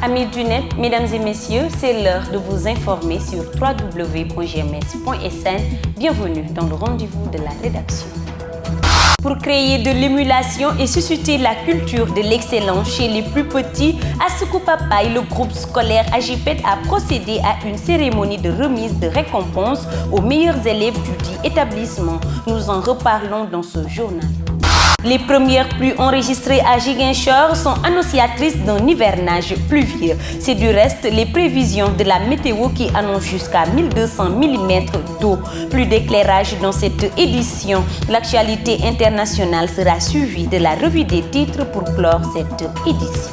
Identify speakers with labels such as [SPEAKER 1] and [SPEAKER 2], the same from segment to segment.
[SPEAKER 1] Amis du net, mesdames et messieurs, c'est l'heure de vous informer sur www.gms.sn. Bienvenue dans le rendez-vous de la rédaction. Pour créer de l'émulation et susciter la culture de l'excellence chez les plus petits, à Soukoupapaye, le groupe scolaire AGIPED a procédé à une cérémonie de remise de récompense aux meilleurs élèves du dit établissement. Nous en reparlons dans ce journal. Les premières pluies enregistrées à Ziguinchor sont annonciatrices d'un hivernage pluvieux. C'est du reste les prévisions de la météo qui annoncent jusqu'à 1200 mm d'eau. Plus d'éclairage dans cette édition. L'actualité internationale sera suivie de la revue des titres pour clore cette édition.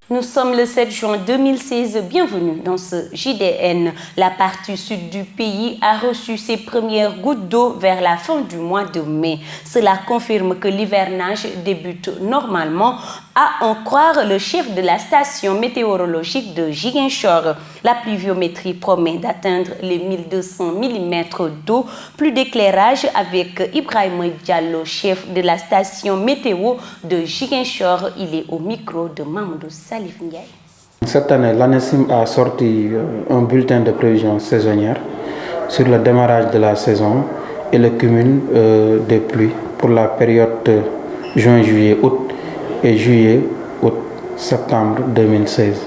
[SPEAKER 1] Nous sommes le 7 juin 2016, bienvenue dans ce JDN. La partie sud du pays a reçu ses premières gouttes d'eau vers la fin du mois de mai. Cela confirme que l'hivernage débute normalement, à en croire le chef de la station météorologique de Ziguinchor. La pluviométrie promet d'atteindre les 1200 mm d'eau. Plus d'éclairage avec Ibrahim Diallo, chef de la station météo de Ziguinchor. Il est au micro de Mamadou Salif Ndiaye.
[SPEAKER 2] Cette année, l'ANESIM a sorti un bulletin de prévision saisonnière sur le démarrage de la saison et le cumul des pluies pour la période juin, juillet, août et juillet, août, septembre 2016.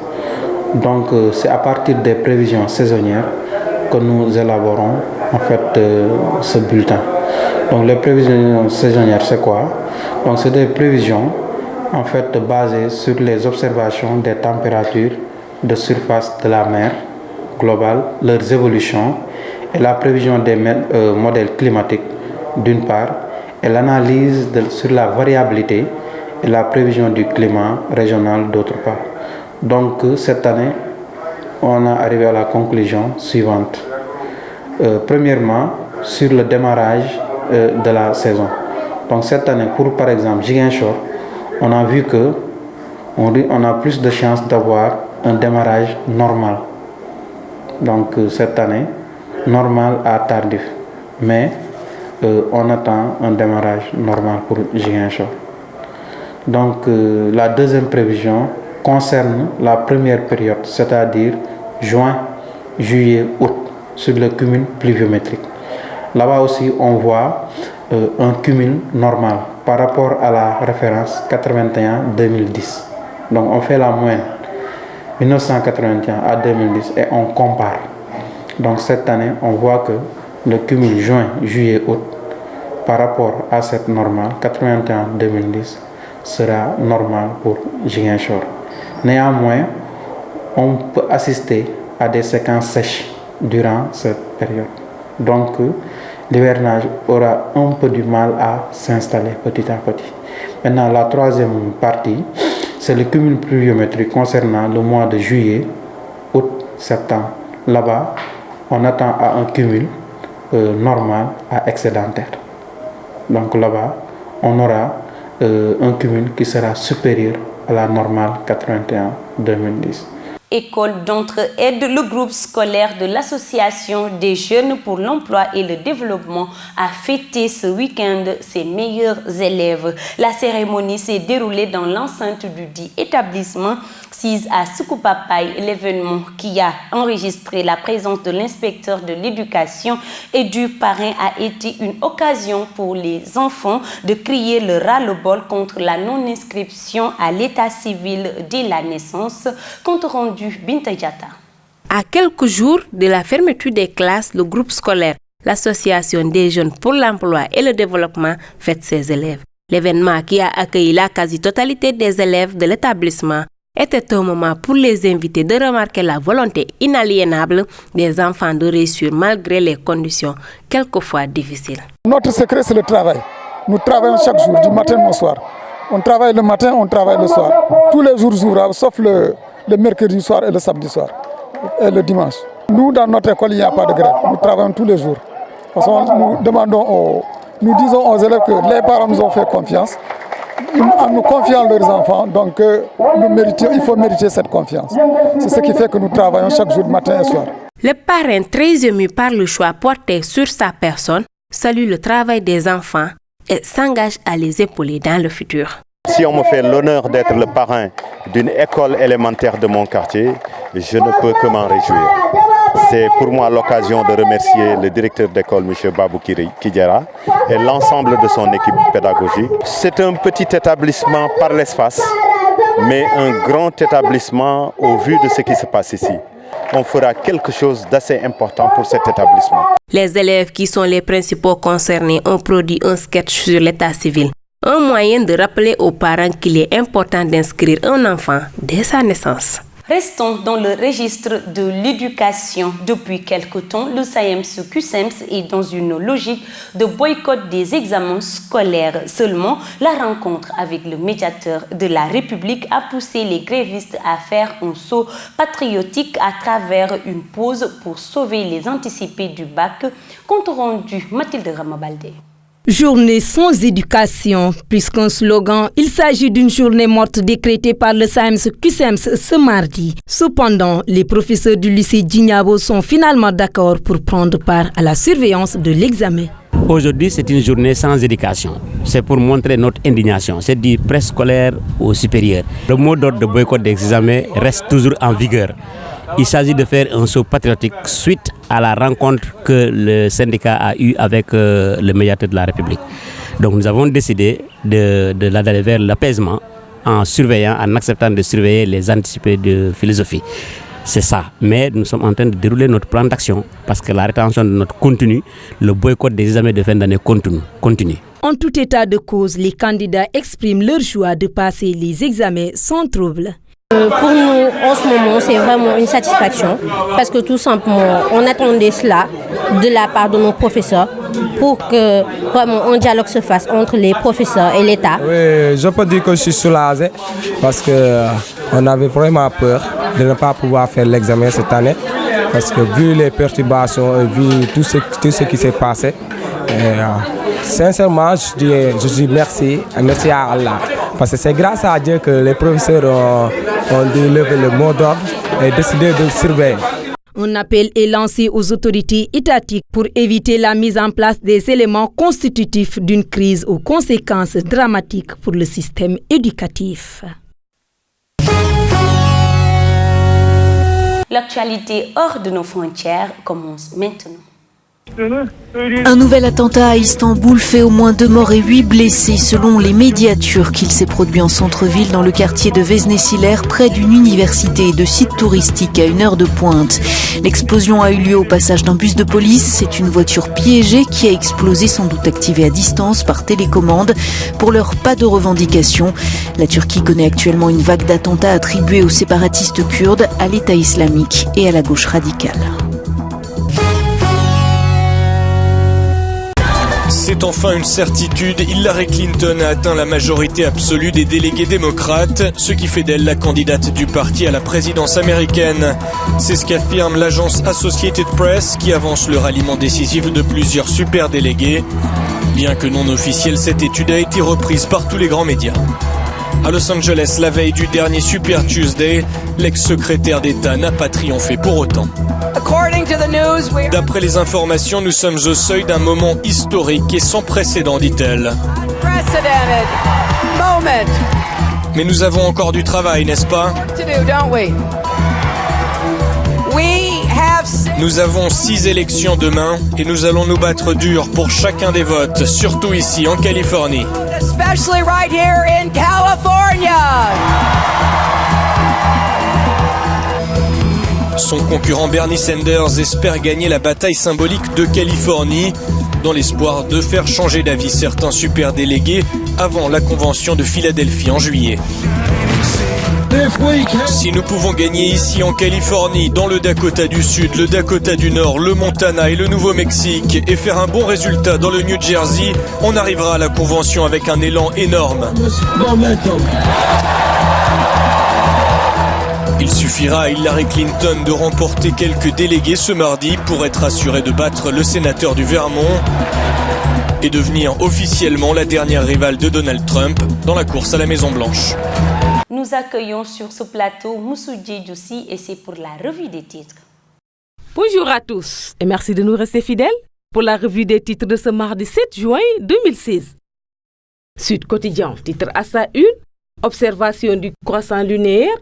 [SPEAKER 2] Donc c'est à partir des prévisions saisonnières que nous élaborons en fait ce bulletin. Donc les prévisions saisonnières, c'est quoi? Donc c'est des prévisions en fait basées sur les observations des températures de surface de la mer globale, leurs évolutions et la prévision des modèles climatiques d'une part et l'analyse sur la variabilité et la prévision du climat régional d'autre part. Donc cette année, on a arrivé à la conclusion suivante. Premièrement, sur le démarrage de la saison. Donc cette année, pour par exemple Ziguinchor, on a vu que on a plus de chances d'avoir un démarrage normal. Donc cette année, normal à tardif. Mais on attend un démarrage normal pour Ziguinchor. Donc la deuxième prévision concerne la première période, c'est-à-dire juin, juillet, août, sur le cumul pluviométrique. Là-bas aussi, on voit un cumul normal par rapport à la référence 81-2010. Donc on fait la moyenne 1981 à 2010 et on compare. Donc cette année, on voit que le cumul juin, juillet, août par rapport à cette normale 81-2010 sera normal pour Ziguinchor. Néanmoins, on peut assister à des séquences sèches durant cette période. Donc, l'hivernage aura un peu du mal à s'installer petit à petit. Maintenant, la troisième partie, c'est le cumul pluviométrique concernant le mois de juillet, août, septembre. Là-bas, on attend à un cumul normal à excédentaire. Donc là-bas, on aura un cumul qui sera supérieur à la normale 81-2010.
[SPEAKER 1] École d'entraide, le groupe scolaire de l'Association des jeunes pour l'emploi et le développement a fêté ce week-end ses meilleurs élèves. La cérémonie s'est déroulée dans l'enceinte du dit établissement, sise à Soukoupapaye. L'événement qui a enregistré la présence de l'inspecteur de l'éducation et du parrain a été une occasion pour les enfants de crier le ras-le-bol contre la non-inscription à l'état civil dès la naissance, compte rendu Binta Diatta.
[SPEAKER 3] À quelques jours de la fermeture des classes, le groupe scolaire, l'Association des jeunes pour l'emploi et le développement fête ses élèves. L'événement qui a accueilli la quasi-totalité des élèves de l'établissement était un moment pour les invités de remarquer la volonté inaliénable des enfants de réussir malgré les conditions quelquefois difficiles.
[SPEAKER 4] Notre secret, c'est le travail. Nous travaillons chaque jour, du matin au soir. On travaille le matin, on travaille le soir. Tous les jours ouvrables, sauf le mercredi soir et le samedi soir et le dimanche. Nous, dans notre école, il n'y a pas de grève. Nous travaillons tous les jours. Parce que nous disons aux élèves que les parents nous ont fait confiance. En nous confiant leurs enfants, donc il faut mériter cette confiance. C'est ce qui fait que nous travaillons chaque jour, matin et soir.
[SPEAKER 3] Le parrain, très ému par le choix porté sur sa personne, salue le travail des enfants et s'engage à les épauler dans le futur.
[SPEAKER 5] Si on me fait l'honneur d'être le parrain d'une école élémentaire de mon quartier, je ne peux que m'en réjouir. C'est pour moi l'occasion de remercier le directeur d'école, M. Babou Kidjara, et l'ensemble de son équipe pédagogique. C'est un petit établissement par l'espace, mais un grand établissement au vu de ce qui se passe ici. On fera quelque chose d'assez important pour cet établissement.
[SPEAKER 3] Les élèves qui sont les principaux concernés ont produit un sketch sur l'état civil. Un moyen de rappeler aux parents qu'il est important d'inscrire un enfant dès sa naissance.
[SPEAKER 1] Restons dans le registre de l'éducation. Depuis quelque temps, le SAEMS-CUSEMS est dans une logique de boycott des examens scolaires. Seulement, la rencontre avec le médiateur de la République a poussé les grévistes à faire un saut patriotique à travers une pause pour sauver les anticipés du bac. Compte rendu, Mathilde Ramabaldé.
[SPEAKER 6] Journée sans éducation. Plus qu'un slogan, il s'agit d'une journée morte décrétée par le SAEMS-CUSEMS ce mardi. Cependant, les professeurs du lycée Djignabo sont finalement d'accord pour prendre part à la surveillance de l'examen.
[SPEAKER 7] Aujourd'hui, c'est une journée sans éducation. C'est pour montrer notre indignation. C'est du préscolaire au supérieur. Le mot d'ordre de boycott des examens reste toujours en vigueur. Il s'agit de faire un saut patriotique suite à la rencontre que le syndicat a eue avec le médiateur de la République. Donc nous avons décidé d'aller vers l'apaisement en surveillant, en acceptant de surveiller les anticipés de philosophie. C'est ça. Mais nous sommes en train de dérouler notre plan d'action parce que la rétention de notre contenu, le boycott des examens de fin d'année continue.
[SPEAKER 6] En tout état de cause, les candidats expriment leur joie de passer les examens sans trouble.
[SPEAKER 8] Pour nous, en ce moment, c'est vraiment une satisfaction parce que tout simplement, on attendait cela de la part de nos professeurs pour que vraiment un dialogue se fasse entre les professeurs et l'État.
[SPEAKER 9] Oui, je peux dire que je suis soulagé parce qu'on avait vraiment peur de ne pas pouvoir faire l'examen cette année parce que vu les perturbations et vu tout ce qui s'est passé, sincèrement, je dis merci à Allah. Parce que c'est grâce à Dieu que les professeurs ont dû lever le mot d'ordre et décidé de surveiller.
[SPEAKER 6] Un appel est lancé aux autorités étatiques pour éviter la mise en place des éléments constitutifs d'une crise aux conséquences dramatiques pour le système éducatif.
[SPEAKER 1] L'actualité hors de nos frontières commence maintenant.
[SPEAKER 10] Un nouvel attentat à Istanbul fait au moins 2 morts et 8 blessés selon les médias turcs. Il s'est produit en centre-ville dans le quartier de Vesnesiler, près d'une université et de sites touristiques à 1 heure de pointe. L'explosion a eu lieu au passage d'un bus de police. C'est une voiture piégée qui a explosé, sans doute activée à distance par télécommande. Pour l'heure, pas de revendication. La Turquie connaît actuellement une vague d'attentats attribués aux séparatistes kurdes, à l'État islamique et à la gauche radicale.
[SPEAKER 11] C'est enfin une certitude, Hillary Clinton a atteint la majorité absolue des délégués démocrates, ce qui fait d'elle la candidate du parti à la présidence américaine. C'est ce qu'affirme l'agence Associated Press qui avance le ralliement décisif de plusieurs superdélégués. Bien que non officielle, cette étude a été reprise par tous les grands médias. À Los Angeles, la veille du dernier Super Tuesday, l'ex-secrétaire d'État n'a pas triomphé pour autant. D'après les informations, nous sommes au seuil d'un moment historique et sans précédent, dit-elle. Mais nous avons encore du travail, n'est-ce pas? Nous avons 6 élections demain et nous allons nous battre dur pour chacun des votes, surtout ici en Californie.
[SPEAKER 12] Especially right here in California.
[SPEAKER 11] Son concurrent Bernie Sanders espère gagner la bataille symbolique de Californie dans l'espoir de faire changer d'avis certains superdélégués avant la convention de Philadelphie en juillet. Si nous pouvons gagner ici en Californie, dans le Dakota du Sud, le Dakota du Nord, le Montana et le Nouveau-Mexique et faire un bon résultat dans le New Jersey, on arrivera à la convention avec un élan énorme. Il suffira à Hillary Clinton de remporter quelques délégués ce mardi pour être assurée de battre le sénateur du Vermont et devenir officiellement la dernière rivale de Donald Trump dans la course à la Maison-Blanche.
[SPEAKER 1] Nous accueillons sur ce plateau Moussou Djedjoussi et c'est pour la revue des titres.
[SPEAKER 13] Bonjour à tous et merci de nous rester fidèles pour la revue des titres de ce mardi 7 juin 2016. Sud Quotidien titre à sa une, observation du croissant lunaire,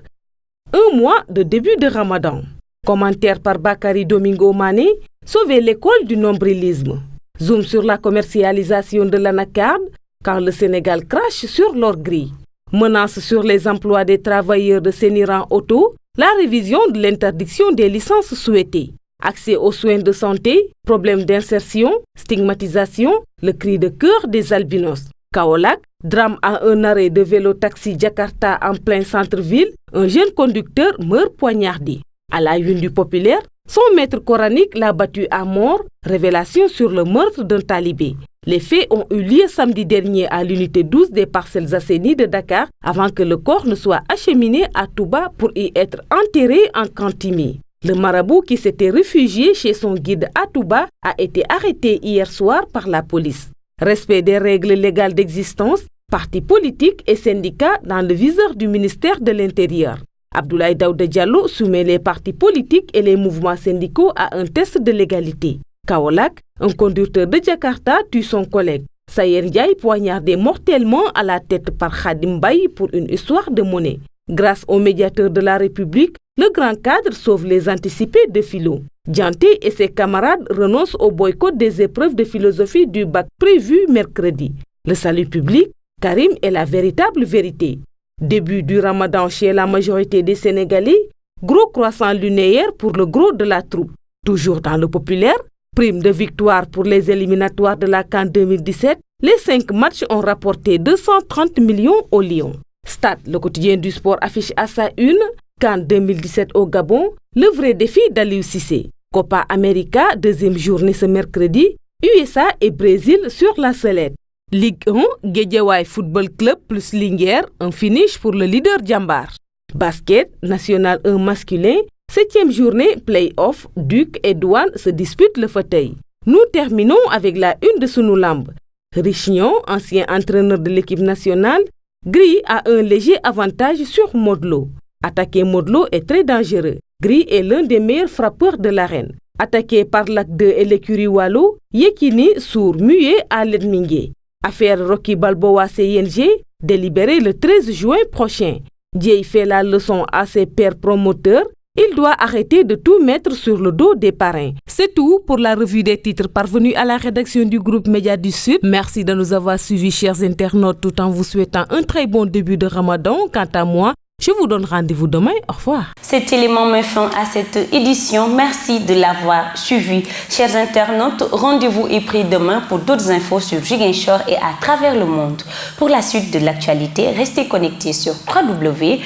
[SPEAKER 13] un mois de début de Ramadan. Commentaire par Bakary Domingo Mané, sauver l'école du nombrilisme. Zoom sur la commercialisation de l'anacarde, car le Sénégal crache sur l'or gris. Menace sur les emplois des travailleurs de Séniran Auto, la révision de l'interdiction des licences souhaitées. Accès aux soins de santé, problèmes d'insertion, stigmatisation, le cri de cœur des albinos. Kaolack, drame à un arrêt de vélo-taxi Jakarta en plein centre-ville, un jeune conducteur meurt poignardé. À la une du Populaire, son maître coranique l'a battu à mort, révélation sur le meurtre d'un talibé. Les faits ont eu lieu samedi dernier à l'unité 12 des Parcelles Assainies de Dakar avant que le corps ne soit acheminé à Touba pour y être enterré en Cantimé. Le marabout qui s'était réfugié chez son guide à Touba a été arrêté hier soir par la police. Respect des règles légales d'existence, partis politiques et syndicats dans le viseur du ministère de l'Intérieur. Abdoulaye Daouda Diallo soumet les partis politiques et les mouvements syndicaux à un test de légalité. Kaolack, un conducteur de Jakarta tue son collègue. Sayer Ndiaye poignardé mortellement à la tête par Khadim Baye pour une histoire de monnaie. Grâce au médiateur de la République, le grand cadre sauve les anticipés de philo. Dianté et ses camarades renoncent au boycott des épreuves de philosophie du bac prévu mercredi. Le salut public, Karim est la véritable vérité. Début du Ramadan chez la majorité des Sénégalais, gros croissant lunaire pour le gros de la troupe. Toujours dans le Populaire, prime de victoire pour les éliminatoires de la CAN 2017, les 5 matchs ont rapporté 230 millions aux Lions. Stade, le quotidien du sport, affiche à sa une, CAN 2017 au Gabon, le vrai défi d'Aliou Cissé. Copa América, deuxième journée ce mercredi, USA et Brésil sur la sellette. Ligue 1, Guédiawaye Football Club plus Linguère, un finish pour le leader Djambar. Basket, National 1 masculin, 7e journée, play-off, Duc et Douane se disputent le fauteuil. Nous terminons avec la une de Sunu Lamb. Richignon, ancien entraîneur de l'équipe nationale, Gris a un léger avantage sur Modlo. Attaquer Modlo est très dangereux. Gris est l'un des meilleurs frappeurs de l'arène. Attaqué par Lac 2 et l'écurie Wallo, Yekini sourd muet à l'Edmingué. Affaire Rocky Balboa CNG, délibérée le 13 juin prochain. Dieye fait la leçon à ses pairs promoteurs. Il doit arrêter de tout mettre sur le dos des parrains. C'est tout pour la revue des titres parvenue à la rédaction du groupe Média du Sud. Merci de nous avoir suivis, chers internautes, tout en vous souhaitant un très bon début de Ramadan. Quant à moi, je vous donne rendez-vous demain. Au revoir.
[SPEAKER 1] Cet élément met fin à cette édition. Merci de l'avoir suivi. Chers internautes, rendez-vous est pris demain pour d'autres infos sur Ziguinchor et à travers le monde. Pour la suite de l'actualité, restez connectés sur www.gms.sn.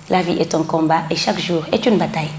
[SPEAKER 1] La vie est un combat et chaque jour est une bataille.